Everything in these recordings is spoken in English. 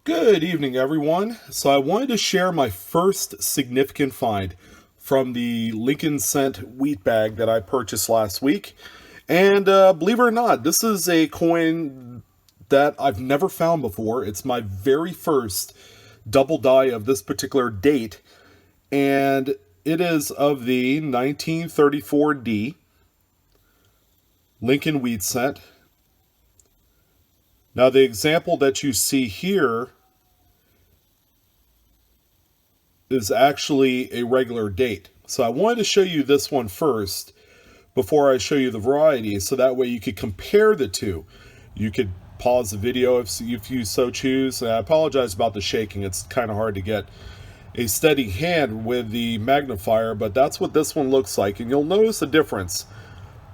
Good evening, everyone. So I wanted to share my first significant find from the Lincoln Cent wheat bag that I purchased last week. And believe it or not, this is a coin that I've never found before. It's my very first double die of this particular date. And it is of the 1934D Lincoln wheat cent. Now, the example that you see here is actually a regular date. So I wanted to show you this one first before I show you the variety, so that way you could compare the two. You could pause the video if you so choose. And I apologize about the shaking. It's kind of hard to get a steady hand with the magnifier, but that's what this one looks like. And you'll notice a difference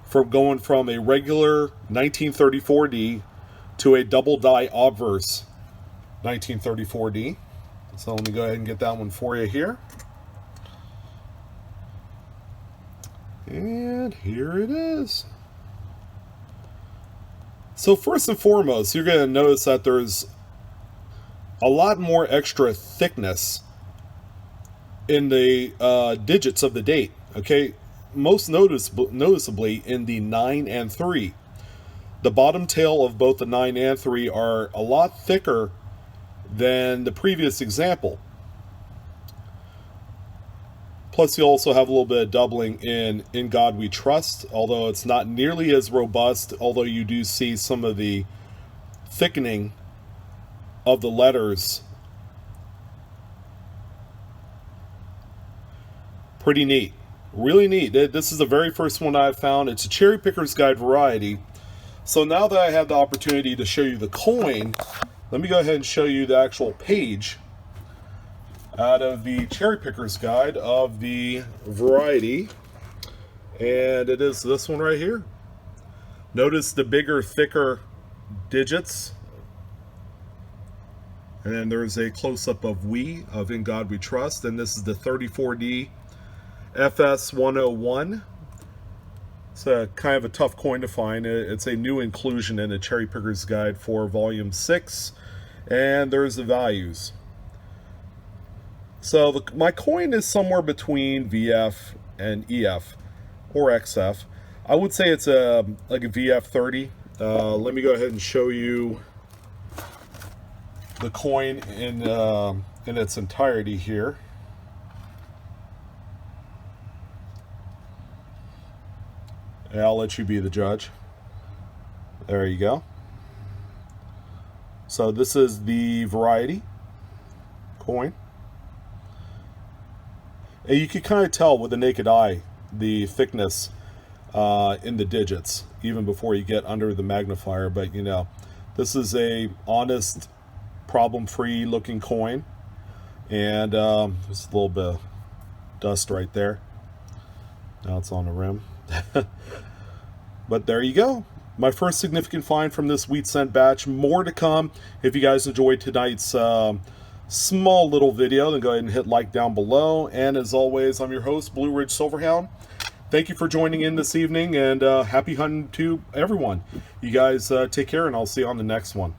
from going from a regular 1934D to a double die obverse 1934D. So let me go ahead and get that one for you here. And here it is. So first and foremost, you're going to notice that there's a lot more extra thickness in the digits of the date. Okay, most noticeably in the 9 and 3. The bottom tail of both the 9 and 3 are a lot thicker than the previous example. Plus, you also have a little bit of doubling in God We Trust, although it's not nearly as robust, although you do see some of the thickening of the letters. Pretty neat. Really neat. This is the very first one I've found. It's a Cherry Picker's Guide variety. So now that I have the opportunity to show you the coin, let me go ahead and show you the actual page out of the Cherry Picker's Guide of the variety. And it is this one right here. Notice the bigger, thicker digits. And then there's a close-up of of In God We Trust. And this is the 34D FS 101. It's a kind of a tough coin to find. It's a new inclusion in the Cherry Picker's Guide for Volume 6. And there's the values. So my coin is somewhere between VF and EF or XF. I would say it's like a VF30. Let me go ahead and show you the coin in its entirety here. And I'll let you be the judge. There you go. So this is the variety coin. And you can kind of tell with the naked eye the thickness in the digits, even before you get under the magnifier. But you know, this is a honest, problem-free looking coin. And just a little bit of dust right there. Now it's on the rim. But there you go. My first significant find from this wheat cent batch. More to come. If you guys enjoyed tonight's small little video, then go ahead and hit like down below. And as always, I'm your host, Blue Ridge Silverhound. Thank you for joining in this evening, and happy hunting to everyone. You guys take care, and I'll see you on the next one.